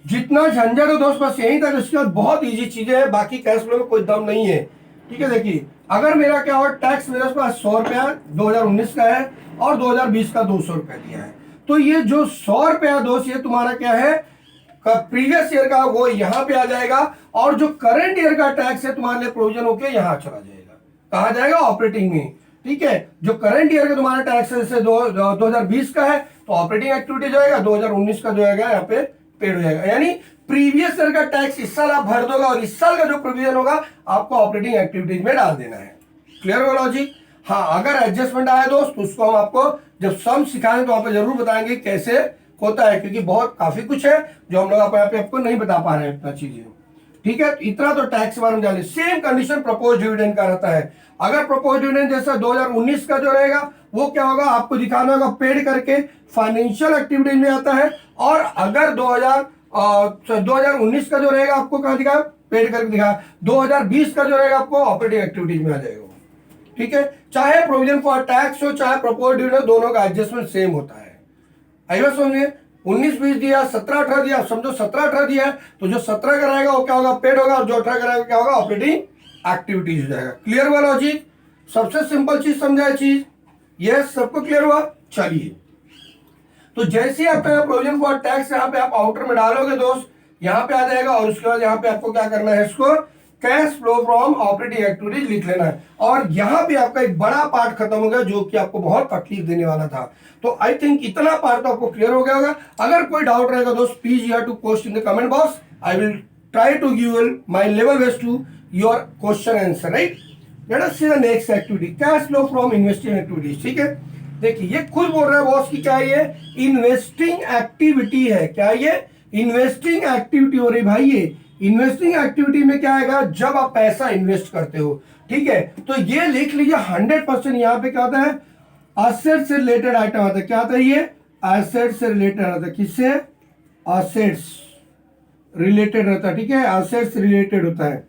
जितना झंझट हो दोस्त बस यही तक, इसके बाद बहुत इजी चीजें है, बाकी कैश फ्लो में कोई दम नहीं है। ठीक है, देखिए अगर मेरा क्या हो, टैक्स मेरे पास 100 रुपया 2019 का है और 2020 का 200 रुपया दिया है, तो ये जो 100 रुपया दोस्त ये तुम्हारा क्या है प्रीवियस ईयर का, वो यहाँ पे आ जाएगा, और जो करंट ईयर का टैक्स है तुम्हारे लिए प्रोविजन होके यहाँ चला जाएगा, कहा जाएगा ऑपरेटिंग में। ठीक है, जो करंट ईयर का तुम्हारा टैक्स है जैसे 2020 का है तो ऑपरेटिंग एक्टिविटी जाएगा, 2019 का जो है यहाँ पे पेड हो जाएगा, यानी प्रीवियस ईयर का टैक्स इस साल आप भर दोगे और इस साल का जो प्रोविजन होगा आपको ऑपरेटिंग एक्टिविटीज में डाल देना है। क्लियर हो लॉजिक? हाँ, अगर एडजस्टमेंट आया दोस्त उसको हम आपको जब सम सिखाएंगे तो वहां पे जरूर बताएंगे कैसे होता है, क्योंकि बहुत काफी कुछ है जो हम लोग आपको नहीं बता पा रहे हैं इतना चीजें। ठीक है, इतना तो टैक्स के बारे में जाने। सेम कंडीशन प्रपोज डिविडेंड का रहता है। अगर प्रपोज डिविडेंड जैसा 2019 का जो रहेगा वो क्या होगा, आपको दिखाना होगा पेड करके, फाइनेंशियल एक्टिविटीज में आता है, और अगर 2019 का जो रहेगा आपको कहाँ दिखा, पेड करके दिखा, 2020 का जो रहेगा आपको ऑपरेटिंग एक्टिविटीज में आ जाएगा। ठीक है, चाहे प्रोविजन फॉर टैक्स हो चाहे प्रपोज डिविडेंड, दोनों का एडजस्टमेंट सेम होता है। आई बात समझिए, 19-20 दिया, 17-18 दिया, समझो 17-18 दिया है तो जो 17 का रहेगा वो क्या होगा, पेड होगा, और जो 18 का रहेगा क्या होगा, ऑपरेटिंग एक्टिविटीज हो जाएगा। क्लियर हुआ लॉजिक? सबसे सिंपल चीज समझाए चीज, यस सबको क्लियर हुआ? चलिए, तो जैसे आपका प्रोविजन फॉर टैक्स यहाँ पे आप आउटर में डालोगे दोस्त, यहाँ पे आ जाएगा, और उसके बाद यहाँ पे आपको क्या करना है, इसको cash flow from operating activities लिख लेना है, और यहाँ पे आपका एक बड़ा पार्ट खत्म हो गया जो कि आपको बहुत तकलीफ देने वाला था। तो आई थिंक इतना पार्ट तो आपको क्लियर हो गया होगा। अगर कोई डाउट रहेगा दोस्त please you have to post in the comment box, I will try to give my level best to your question answer, right? Let us see the next activity, cash flow from investing activities. ठीक है, देखिए ये खुद बोल रहा है boss की क्या ये इन्वेस्टिंग एक्टिविटी है, क्या ये इन्वेस्टिंग एक्टिविटी हो रही भाई। ये इन्वेस्टिंग एक्टिविटी में क्या आएगा, जब आप पैसा इन्वेस्ट करते हो। ठीक है, तो ये लिख लीजिए 100% यहाँ पे क्या होता है, एसेट से रिलेटेड आइटम आता है। क्या आता है ये, एसेट से रिलेटेड आता है, किससे, एसेट्स रिलेटेड रहता है। ठीक है, एसेट्स रिलेटेड होता है,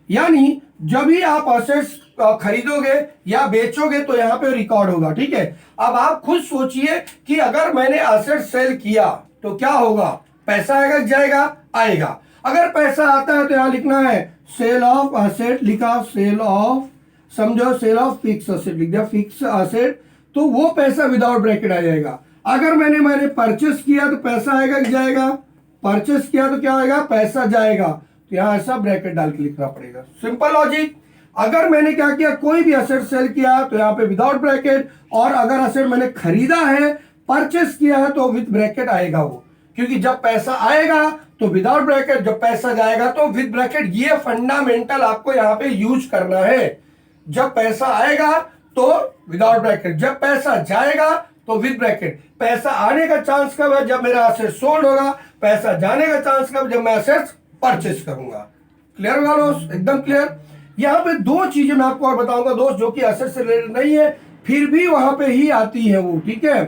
यानी जब भी आप एसेट्स खरीदोगे या बेचोगे तो यहाँ पे रिकॉर्ड होगा। ठीक है, अब आप खुद सोचिए कि अगर मैंने एसेट सेल किया तो क्या होगा, पैसा आएगा जाएगा, आएगा। अगर पैसा आता है तो यहाँ लिखना है सेल ऑफ एसेट, लिखा सेल ऑफ, समझो सेल ऑफ फिक्स एसेट लिख दिया, फिक्स एसेट, तो वो पैसा विदाउट ब्रैकेट आ जाएगा। अगर मैंने परचेस किया तो पैसा आएगा कि जाएगा, परचेस किया तो क्या आएगा, पैसा जाएगा, तो यहाँ ऐसा ब्रैकेट डाल के लिखना पड़ेगा। Simple logic. अगर मैंने क्या किया, कोई भी एसेट सेल किया तो यहाँ पे विदाउट ब्रैकेट, और अगर एसेट मैंने खरीदा है, परचेस किया है तो विद ब्रैकेट आएगा वो, क्योंकि जब पैसा आएगा तो विदाउट ब्रैकेट, जब पैसा जाएगा तो विद ब्रैकेट। ये फंडामेंटल आपको यहाँ पे यूज करना है। जब पैसा आएगा तो विदाउट ब्रैकेट, जब पैसा जाएगा तो विद ब्रैकेट। पैसा आने का चांस कब है? जब मेरा एसेट सोल्ड होगा। पैसा जाने का चांस कब? जब मैं एसेट्स परचेस करूंगा। क्लियर होगा दोस्त? एकदम क्लियर। यहाँ पे दो चीजें मैं आपको और बताऊंगा दोस्त, जो कि एसेट से रिलेटेड नहीं है, फिर भी वहां पे ही आती है वो, ठीक है।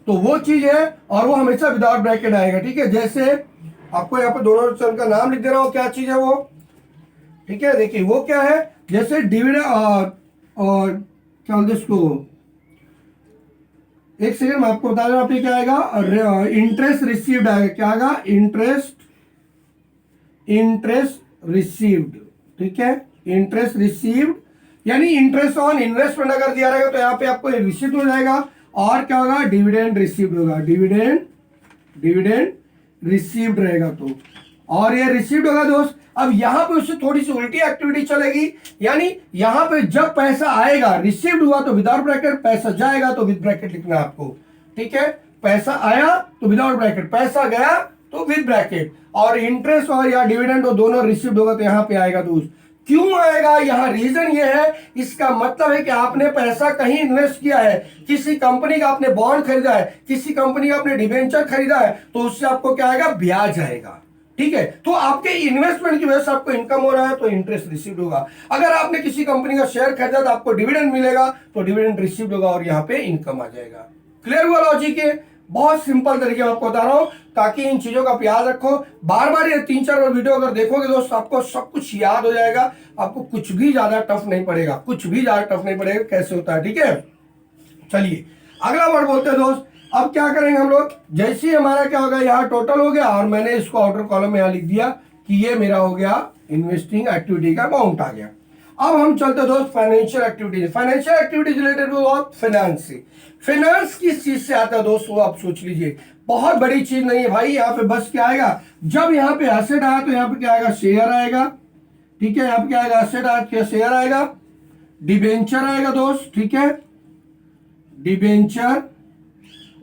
तो वो चीज है, और वो हमेशा विदाउट ब्रैकेट आएगा, ठीक है। जैसे आपको यहाँ पे दोनों चरण का नाम लिख दे रहा हूं, क्या चीज है वो, ठीक है। देखिए वो क्या है, जैसे डिविडेंड और क्या बोलते इसको, एक सेकंड मैं आपको बता रहा हूं, क्या आएगा, इंटरेस्ट रिसीव्ड आएगा। क्या आएगा? इंटरेस्ट रिसीव्ड, ठीक है। इंटरेस्ट रिसीव्ड यानी इंटरेस्ट ऑन इन्वेस्टमेंट अगर दिया रहेगा तो यहाँ पे आपको रिसीव्ड हो जाएगा। और क्या होगा? डिविडेंड रिसीव्ड होगा। डिविडेंड रिसीव्ड रहेगा तो, और ये रिसीव्ड होगा दोस्त। अब यहां पे उससे थोड़ी सी उल्टी एक्टिविटी चलेगी, यानी यहां पे जब पैसा आएगा, रिसीव्ड हुआ तो विदाउट ब्रैकेट, पैसा जाएगा तो विद ब्रैकेट लिखना है आपको, ठीक है। पैसा आया तो विदाउट ब्रैकेट, पैसा गया तो विद ब्रैकेट। और इंटरेस्ट और या डिविडेंड दोनों रिसीव्ड होगा तो यहां पे आएगा दोस्त। क्यों आएगा? यहां रीजन ये है, इसका मतलब है कि आपने पैसा कहीं इन्वेस्ट किया है, किसी कंपनी का आपने बॉन्ड खरीदा है, किसी कंपनी का आपने डिबेंचर खरीदा है, तो उससे आपको क्या आएगा? ब्याज आएगा, ठीक है। तो आपके इन्वेस्टमेंट की वजह से आपको इनकम हो रहा है तो इंटरेस्ट रिसीव्ड होगा। अगर आपने किसी कंपनी का शेयर खरीदा तो आपको डिविडेंड मिलेगा तो डिविडेंड रिसीव्ड होगा और यहाँ पे इनकम आ जाएगा। क्लियर हुआ लॉजिक है? बहुत सिंपल तरीके में आपको बता रहा हूं, ताकि इन चीजों का याद रखो। बार बार ये 3-4 बार वीडियो अगर देखोगे दोस्त, आपको सब कुछ याद हो जाएगा। आपको कुछ भी ज्यादा टफ नहीं पड़ेगा, कुछ भी ज्यादा टफ नहीं पड़ेगा कैसे होता है, ठीक है। चलिए अगला वर्ड बोलते हैं दोस्त। अब क्या करेंगे हम लोग, जैसे ही हमारा क्या होगा, यहाँ टोटल हो गया और मैंने इसको आउटर कॉलम में यहाँ लिख दिया कि ये मेरा हो गया इन्वेस्टिंग एक्टिविटी का अमाउंट आ गया। अब हम चलते हैं दोस्त financial activities. Financial activities related finance से। फाइनेंस किस चीज से आता है दोस्त, वो आप सोच लीजिए। बहुत बड़ी चीज नहीं है भाई, यहाँ पे बस क्या आएगा, जब यहाँ पे एसेट आया तो यहाँ पे क्या आएगा? शेयर आएगा, ठीक है। यहाँ पे क्या आएगा? एसेट आया, क्या शेयर आएगा, डिबेंचर आएगा दोस्त, ठीक है, डिबेंचर।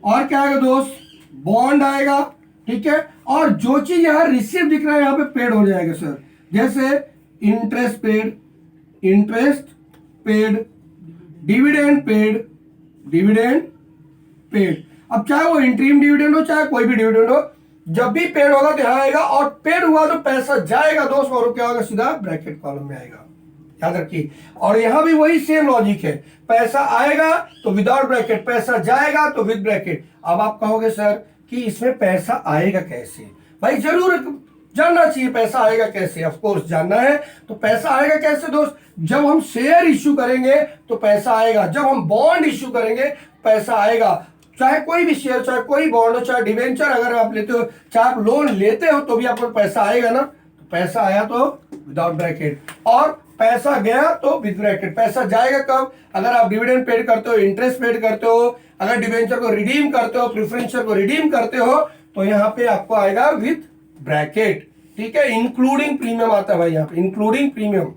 और क्या आएगा दोस्त? बॉन्ड आएगा, ठीक है। और जो चीज यहाँ रिसीव दिख रहा है यहाँ पे पेड हो जाएगा सर, जैसे इंटरेस्ट पेड, डिविडेंड पेड। अब चाहे वो इंटरिम डिविडेंड हो चाहे कोई भी डिविडेंड हो, जब भी पेड होगा तो यहां आएगा, और पेड हुआ तो पैसा जाएगा दोस्त, और क्या होगा? सीधा ब्रैकेट कॉलम में आएगा, याद रखिए। और यहां भी वही सेम लॉजिक है, पैसा आएगा तो विदाउट ब्रैकेट, पैसा जाएगा तो विद ब्रैकेट। अब आप कहोगे सर कि इसमें पैसा आएगा कैसे? भाई जरूर जानना चाहिए पैसा आएगा कैसे, ऑफ कोर्स जानना है। तो पैसा आएगा कैसे दोस्त? जब हम शेयर इश्यू करेंगे तो पैसा आएगा, जब हम बॉन्ड इश्यू करेंगे पैसा आएगा। चाहे कोई भी शेयर, चाहे कोई बॉन्ड हो, चाहे डिवेंचर अगर आप लेते हो, चाहे आप लोन लेते हो, तो भी आपको पैसा आएगा ना। तो पैसा आया तो विदाउट ब्रैकेट, और पैसा गया तो विद ब्रैकेट। पैसा जाएगा कब? अगर आप डिविडेंड पेड करते हो, इंटरेस्ट पेड करते हो, अगर डिवेंचर को रिडीम करते हो, प्रेफरेंशियल को रिडीम करते हो, तो यहाँ पे आपको आएगा विद ब्रैकेट, ठीक है। इंक्लूडिंग प्रीमियम आता है भाई यहाँ पे, इंक्लूडिंग प्रीमियम।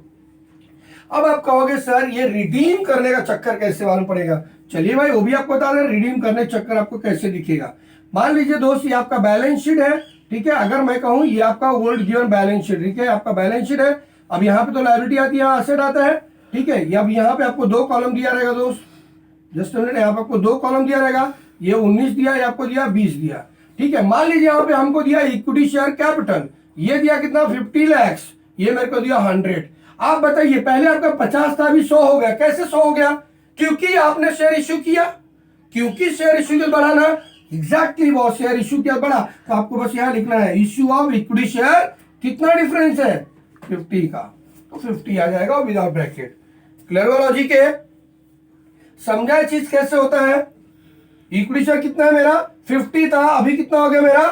अब आप कहोगे सर ये रिडीम करने का चक्कर कैसे मालूम पड़ेगा? चलिए भाई वो भी आपको बता दें, रिडीम करने चक्कर आपको कैसे दिखेगा। मान लीजिए दोस्त ये आपका बैलेंस शीट है, ठीक है। अगर मैं कहूं ये आपका ओल्ड गिवन बैलेंस शीट, ठीक है, आपका बैलेंस शीट है। अब यहाँ पे तो लायबिलिटी आती है, यहाँ एसेट आता है, ठीक है। अब यहाँ पे आपको 2 कॉलम दिया रहेगा दोस्त, जस्ट मिनट, यहाँ पे आपको 2 कॉलम दिया रहेगा। ये 19 दिया, ये आपको दिया 20 दिया, ठीक है। मान लीजिए यहाँ पे हमको दिया इक्विटी शेयर कैपिटल, ये दिया कितना? 50 लाख, ये मेरे को दिया 100। आप बताइए, पहले आपका 50 था, अभी 100 हो गया। कैसे 100 हो गया? क्योंकि आपने शेयर इश्यू किया, क्योंकि शेयर इश्यू किया बढ़ा ना, एग्जैक्टली वो शेयर इश्यू किया बढ़ा। तो आपको बस यहां लिखना है इश्यू ऑफ इक्विटी शेयर, कितना डिफरेंस है? 50 का, तो 50 आ जाएगा विदाउट ब्रैकेट। क्लियर हुआ लॉजिक है? समझा चीज कैसे होता है? इक्विटी शेयर कितना है मेरा? 50 था, अभी कितना हो गया मेरा?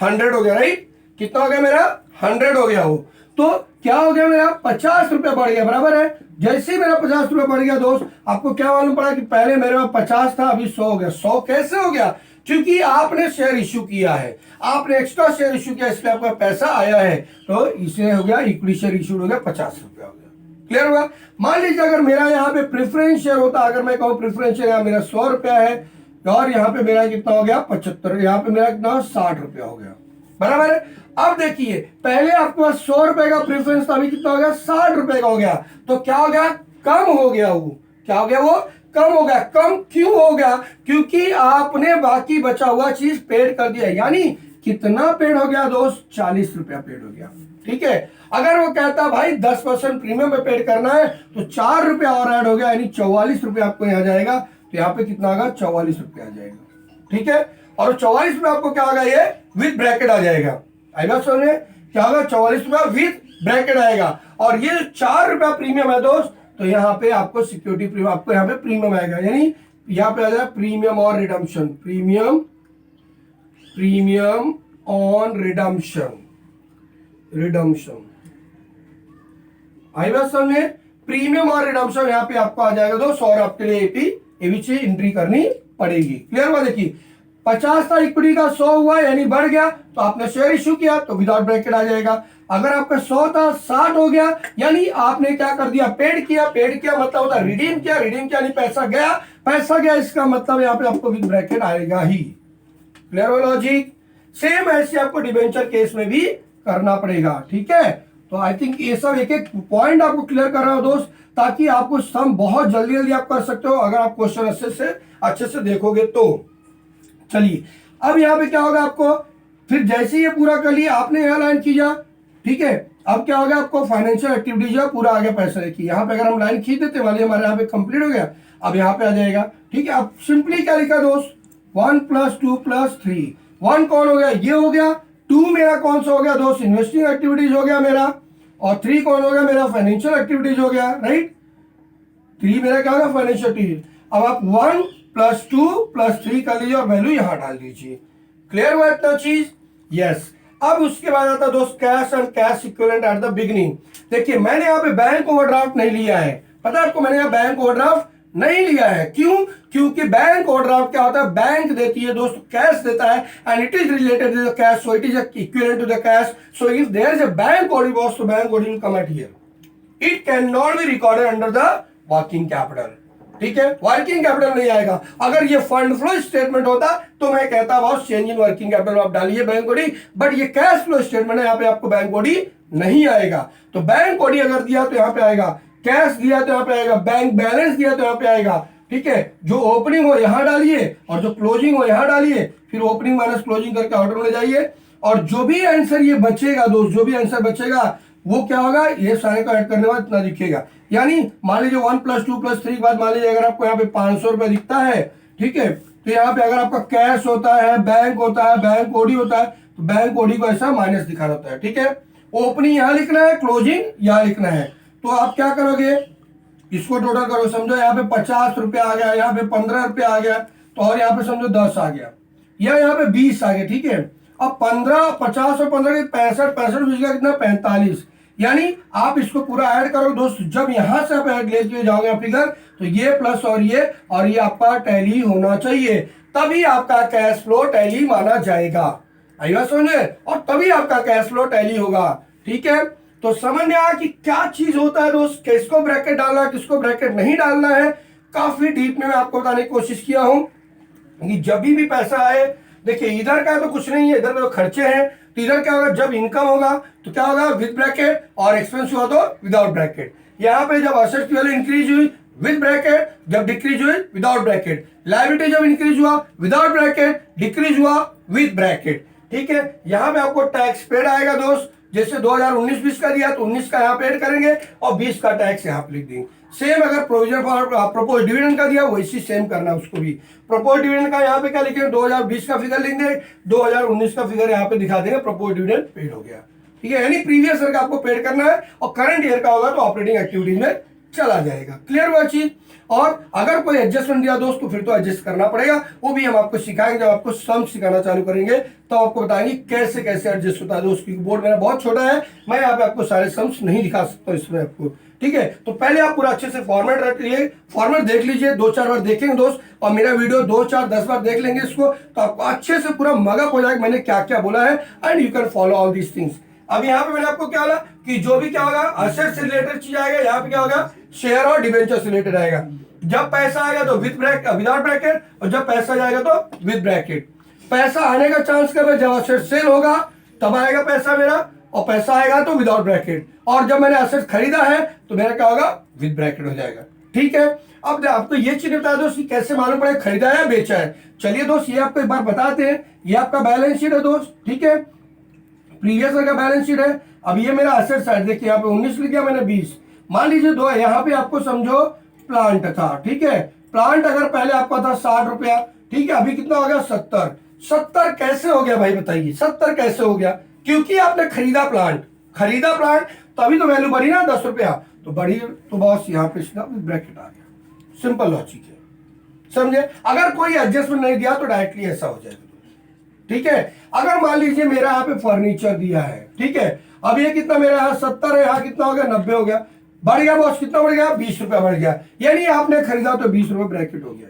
100 हो गया, राइट। कितना हो गया मेरा? 100 हो गया। वो तो क्या हो गया मेरा? 50 रुपया बढ़ गया, बराबर है। जैसे ही मेरा 50 रुपया बढ़ गया दोस्त, आपको क्या मालूम पड़ा कि पहले मेरे में 50 था, अभी 100 हो गया। 100 कैसे हो गया? क्योंकि आपने शेयर इश्यू किया है, आपने एक्स्ट्रा शेयर इश्यू किया, इसलिए आपका पैसा आया है। तो इसे हो गया इक्विटी शेयर इश्यू हो गया, 50 रुपया हो गया। क्लियर हुआ? मान लीजिए अगर मेरा यहाँ पे प्रेफरेंस शेयर होता, अगर मैं कहूँ प्रेफरेंस शेयर यहाँ मेरा 100 रुपया है, और यहाँ पे मेरा कितना हो गया? 75, यहाँ पे मेरा कितना? 60 रुपया हो गया, बराबर है। अब देखिए, पहले आपके पास 100 रुपए का प्रेफरेंस था, अभी कितना हो गया? 60 रुपए का हो गया। तो क्या हो गया? कम हो गया। वो क्या हो गया? वो कम हो गया। कम क्यों हो गया? क्योंकि आपने बाकी बचा हुआ चीज पेड कर दिया। यानी कितना पेड हो गया दोस्त? 40 रुपया पेड हो गया। ठीक है, अगर वो कहता भाई 10% प्रीमियम पे पेड करना है तो 4 रुपया और ऐड हो गया, यानी 44 रुपया आपको यहाँ जाएगा। तो यहाँ पे कितना आएगा? 44 रुपया आ जाएगा। ठीक है, और 44 रुपया आपको क्या होगा? ये विद ब्रैकेट आ जाएगा। आएगा समझे? क्या होगा? 44 रुपया विद ब्रैकेट आएगा। और ये 4 रुपया प्रीमियम है दोस्त, तो यहाँ पे आपको सिक्योरिटी प्रीमियम, आपको यहाँ पे प्रीमियम आएगा। यानी यहाँ पे आ जाएगा प्रीमियम और रिडम्पशन, प्रीमियम ऑन रिडम्पशन। आई बात समझे? प्रीमियम और रिडम्पशन यहाँ पे आपको आ जाएगा दोस्त, और आपके लिए एबीसी एंट्री करनी पड़ेगी। क्लियर हुआ? देखिए 50 था इक्विटी का, 100 हुआ यानी बढ़ गया, तो आपने शेयर इश्यू किया तो विदाउट ब्रैकेट आ जाएगा। अगर आपका 100 था 60 हो गया, यानी आपने क्या कर दिया? पेड किया मतलब होता है रिडीम किया यानी पैसा गया, इसका मतलब यहाँ पे आपको विद ब्रैकेट आएगा ही। क्लियर हो लॉजिक? सेम ऐसे आपको डिबेंचर केस में भी करना पड़ेगा। ठीक है, तो आई थिंक ये सब एक एक पॉइंट आपको क्लियर कर रहा हूं दोस्त, ताकि आपको सम बहुत जल्दी आप कर सकते हो अगर आप क्वेश्चन अच्छे से देखोगे तो। चलिए, अब यहाँ पे क्या होगा आपको? फिर जैसे ये पूरा कर लिया आपने, यह लाइन खींचा। ठीक है, अब क्या होगा आपको? फाइनेंशियल एक्टिविटीज पूरा आ गया पैसा। देखिए यहाँ पे अगर हम लाइन खींच देते वाले, हमारे यहाँ पे कंप्लीट हो गया। अब यहाँ पे आ जाएगा। ठीक है, अब सिंपली क्या लिखा दोस्त? 1 + 2 + 3। 1 कौन हो गया? ये हो गया। 2 मेरा कौन सा हो गया दोस्त? इन्वेस्टिंग एक्टिविटीज हो गया मेरा। और 3 कौन हो गया? मेरा फाइनेंशियल एक्टिविटीज हो गया। राइट, 3 मेरा क्या होगा? Financial activities. अब आप 1 + 2 + 3 कर लीजिए और वैल्यू यहां डाल दीजिए। क्लियर हुआ इतना चीज? यस। अब उसके बाद आता दोस्त cash and cash equivalent at the beginning. देखिए मैंने यहाँ पे बैंक ओवरड्राफ्ट नहीं लिया है। पता है आपको, मैंने यहाँ बैंक ओवरड्राफ्ट नहीं लिया है। क्यों? क्योंकि बैंक ओवरड्राफ्ट क्या होता है? बैंक देती है दोस्त, कैश देता है, and it is related to the cash, so it is equivalent to the cash. So if there is a bank audit boss, तो bank audit will come at here. It can not be recorded under the working capital. ठीक है, working capital नहीं आएगा। अगर ये fund flow statement होता तो मैं कहता boss change in working capital आप डालिए बैंक ओडी, बट ये कैश फ्लो स्टेटमेंट है, यहाँ पे आपको बैंक ओडी नहीं आएगा। तो बैंक ओडी अगर दिया तो यहाँ पे आएगा, कैश दिया तो यहाँ पे आएगा, बैंक बैलेंस दिया तो यहाँ पे आएगा। ठीक है, जो ओपनिंग हो यहां डालिए और जो क्लोजिंग हो यहां डालिए, फिर ओपनिंग माइनस क्लोजिंग करके ऑर्डर में ले जाइए, और जो भी आंसर ये बचेगा दोस्त, जो भी आंसर बचेगा वो क्या होगा? ये सारे को ऐड करने के बाद इतना दिखेगा। यानी मान लीजिए 1 + 2 + 3 के बाद मान लीजिए अगर आपको यहाँ पे 500 रुपए दिखता है, ठीक है, तो यहाँ पे अगर आपका कैश होता है, बैंक होता है, बैंक ओडी होता है, तो बैंक ओडी को ऐसा माइनस दिखाना होता है। ठीक है, ओपनिंग यहाँ लिखना है, क्लोजिंग यहाँ लिखना है। तो आप क्या करोगे? इसको टोटल करो, समझो यहाँ पे 50 रुपया आ गया, यहाँ पे 15 रुपया आ गया, तो और यहाँ पे समझो 10 आ गया, या यहाँ पे 20 आ गया। ठीक है, अब 15, 50 और 15 के 65 बीच का कितना? 45। यानी आप इसको पूरा ऐड करो दोस्त। जब यहां से आप ऐड लेके जाओगे फिगर, तो ये प्लस और ये आपका टैली होना चाहिए, तभी आपका कैश फ्लो टैली माना जाएगा। आइए समझे? और तभी आपका कैश फ्लो टैली होगा। ठीक है, तो समझ में आया कि क्या चीज होता है दोस्त, किसको ब्रैकेट डालना है, किसको ब्रैकेट नहीं डालना है। काफी डीप में मैं आपको बताने की कोशिश किया हूं कि जब भी पैसा आए, देखिए इधर का तो कुछ नहीं है, इधर तो खर्चे हैं, तो इधर क्या होगा? जब इनकम होगा तो क्या होगा? विद ब्रैकेट, और एक्सपेंस हुआ तो विदाउट ब्रैकेट। यहाँ पे जब असेट्स की वैल्यू इंक्रीज हुई विद ब्रैकेट, जब डिक्रीज हुई विदाउट ब्रैकेट। लायबिलिटी जब इंक्रीज हुआ विदाउट ब्रैकेट, डिक्रीज हुआ विद ब्रैकेट। ठीक है, यहाँ पे आपको टैक्स पेड आएगा दोस्त। जैसे 2019-20 का दिया तो 19 का यहाँ पे ऐड करेंगे और 20 का टैक्स यहाँ पे लिख देंगे। सेम अगर प्रोविजन फॉर प्रपोज डिविडेंड का दिया वैसी सेम करना है उसको भी। प्रपोज डिविडेंड का यहाँ पे क्या लिखेंगे? 2020 का फिगर लिखेंगे, 2019 का फिगर यहाँ पे दिखा देंगे, प्रपोज डिविडेंड पेड हो गया। ठीक है, यानी प्रीवियस ईयर का आपको पेड करना है, और करंट ईयर का होगा तो ऑपरेटिंग एक्टिविटीज में चला जाएगा। क्लियर हुआ चीज? और अगर कोई एडजस्टमेंट दिया दोस्त तो फिर तो एडजस्ट करना पड़ेगा, वो भी हम आपको सिखाएंगे। जब आपको सम सिखाना चालू करेंगे तो आपको बताएंगे कैसे कैसे एडजस्ट होता है दोस्त। क्योंकि बोर्ड मेरा बहुत छोटा है, मैं यहाँ पे आपको सारे सम्स नहीं दिखा सकता इसमें आपको। ठीक है, तो पहले आप पूरा अच्छे से फॉर्मेट रख लीजिए, फॉर्मेट देख लीजिए, 2-4 बार देखेंगे दोस्त, और मेरा वीडियो 2-4-10 बार देख लेंगे इसको, तो आपको अच्छे से पूरा मगअप हो जाएगा मैंने क्या क्या बोला है, and you can follow all these things. अब यहाँ पे मैंने आपको क्या बोला कि जो भी क्या होगा असेट से रिलेटेड चीज आएगा, यहाँ पे क्या होगा? शेयर और डिवेंचर से रिलेटेड आएगा। जब पैसा आएगा तो विद ब्रैकेट, विदाउट ब्रैकेट, और जब पैसा जाएगा तो विद ब्रैकेट। पैसा आने का चांस कब है? जब असेट सेल होगा तब आएगा पैसा मेरा, और पैसा आएगा तो विदाउट ब्रैकेट। और जब मैंने असेट खरीदा है तो मेरा क्या होगा? विद ब्रैकेट हो जाएगा। ठीक है, अब आपको ये चीज बता दो कि कैसे मालूम पड़े खरीदा है बेचा है। चलिए दोस्त ये आपको एक बार बताते हैं। ये आपका बैलेंस शीट है दोस्त, ठीक है, प्रीवियस ईयर का बैलेंस शीट है। अब ये मेरा असेट साइड देखिए, यहाँ पे 19 लिख दिया मैंने 20, मान लीजिए दो है, यहाँ पे आपको समझो प्लांट था, ठीक है, प्लांट अगर पहले आपका था 60 रुपया, ठीक है, अभी कितना हो गया 70। 70 कैसे हो गया भाई बताइए, 70 कैसे हो गया? क्योंकि आपने खरीदा प्लांट, तभी तो वैल्यू बढ़ी ना 10 रुपया, तो बढ़ी, तो बॉस यहाँ पे इसका ब्रैकेट आ गया। सिंपल लॉजिक है, समझे? अगर कोई एडजस्टमेंट नहीं दिया तो डायरेक्टली ऐसा हो जाएगा, ठीक है। अगर मान लीजिए मेरा यहाँ पे फर्नीचर दिया है, ठीक है, अब ये कितना मेरा यहाँ 70 है, यहाँ कितना हो गया 90 हो गया, बढ़ गया बॉस, कितना बढ़ गया 20 रुपया बढ़ गया, यानी आपने खरीदा तो 20 रुपये ब्रैकेट हो गया,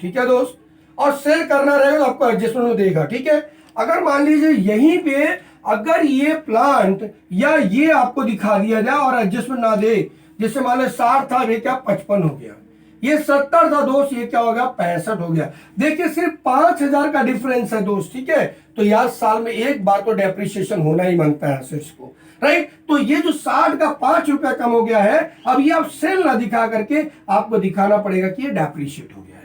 ठीक है दोस्त। और सेल करना रहेगा तो आपको एडजस्टमेंट में देगा, ठीक है। अगर मान लीजिए यहीं पे अगर ये प्लांट या ये आपको दिखा दिया जाए और एडजस्टमेंट ना दे, जैसे मान लो 60 था, ये क्या 55 हो गया, ये 70 था दोस्त, ये क्या हो गया 65 हो गया। देखिए सिर्फ 5000 का डिफरेंस है दोस्त, ठीक है। तो यार साल में एक बार तो डेप्रिसिएशन होना ही मांगता है एसेट्स को, राइट। तो ये जो 60 का 5 रुपया कम हो गया है, अब ये आप सेल ना दिखा करके आपको दिखाना पड़ेगा कि ये डेप्रिशिएट हो गया है,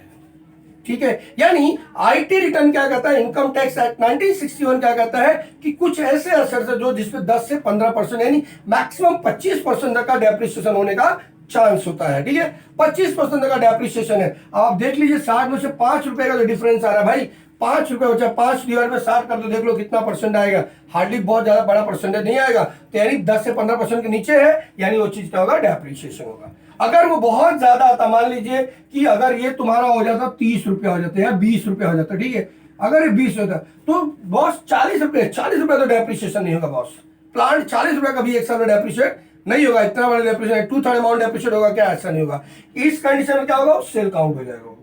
ठीक है। यानी आईटी रिटर्न क्या कहता है, इनकम टैक्स एक्ट 1961 क्या कहता है कि कुछ ऐसे एसेट्स है जो जिसपे 10 से 15% यानी मैक्सिमम 25% तक का डेप्रिसिएशन होने का चांस होता है, ठीक है। 25% का डेप्रिसिएशन है। आप देख लीजिए 60 में से 5 रुपए का जो डिफरेंस आ रहा है भाई, 5 रुपए बचा, 5 डिवाइड में 60 कर दो, देख लो कितना परसेंट आएगा, हार्डली बहुत ज्यादा बड़ा परसेंटेज नहीं आएगा। तो यानी 10 से 15% के नीचे है, यानी वो चीज क्या होगा डेप्रिसिएशन होगा। अगर वो बहुत ज्यादा आता, मान लीजिए कि अगर ये तुम्हारा हो जाता 30 रुपया हो जाता है या 20 रुपया हो जाता, ठीक है, अगर ये 20 होता तो बॉस 40 रुपए तो डेप्रिसिएशन नहीं होगा बॉस। प्लांट 40 रुपए का भी एक साल में डेप्रिशिएट नहीं होगा, इतना बड़ा डेप्रिशिएशन 2/3 अमाउंट डेप्रिशिएट होगा क्या? ऐसा नहीं होगा। इस कंडीशन में क्या होगा, सेल काउंट हो जाएगा।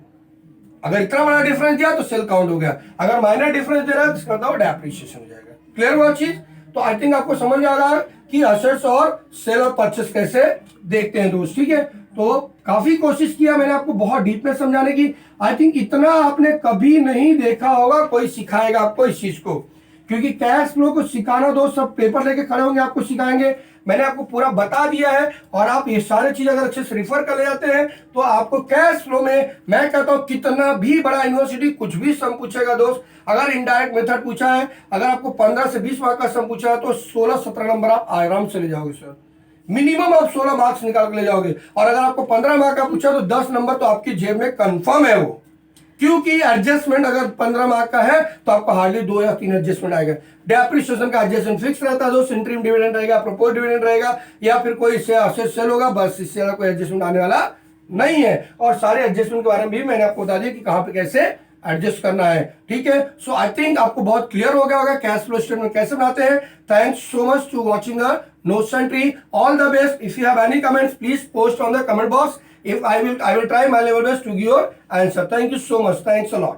अगर इतना बड़ा डिफरेंस दिया तो सेल काउंट हो गया, अगर माइनर डिफरेंस दे रहा है तो इसका मतलब डेप्रिशिएशन हो जाएगा। क्लियर हुआ चीज? तो आई थिंक आपको समझ आ रहा है कि असेट्स और सेल और परचेस कैसे देखते हैं दोस्त, ठीक है। तो काफी कोशिश किया मैंने आपको बहुत डीप में समझाने की। आई थिंक इतना आपने कभी नहीं देखा होगा, कोई सिखाएगा आपको इस चीज को, क्योंकि कैश फ्लो को सिखाना दोस्त सब पेपर लेके खड़े होंगे आपको सिखाएंगे। मैंने आपको पूरा बता दिया है, और आप ये सारे चीज अगर अच्छे से रिफर कर ले जाते हैं तो आपको कैश फ्लो में, मैं कहता हूं कितना भी बड़ा यूनिवर्सिटी कुछ भी सम पूछेगा दोस्त, अगर इनडायरेक्ट मेथड पूछा है, अगर आपको 15 से 20 मार्क का सम पूछा है तो 16-17 नंबर आप आराम से ले जाओगे सर, मिनिमम आप 16 मार्क्स निकाल के ले जाओगे। और अगर आपको 15 मार्क का पूछा तो 10 नंबर तो आपकी जेब में कंफर्म है वो, क्योंकि एडजस्टमेंट अगर 15 मार्क का है तो आपको हार्डली 2 या 3 एडजस्टमेंट आएगा। डेप्रिसिएशन का एडजस्टमेंट फिक्स रहता है दोस्त, इंटरिम डिविडेंड रहेगा, प्रपोज डिविडेंड रहेगा, या फिर कोई असेट सेल होगा, बस इससे ज्यादा कोई एडजस्टमेंट आने वाला नहीं है। और सारे एडजस्टमेंट के बारे में भी मैंने आपको बता दिया कि कहां पे कैसे एडजस्ट करना है, ठीक है। सो आई थिंक आपको बहुत क्लियर हो गया होगा कैश फ्लो स्टेटमेंट कैसे बनाते हैं। Thanks so much to watching the notes entry, all the best. If you have any comments please post on the comment box. If I will try my level best to give your answer. Thank you so much. Thanks a lot.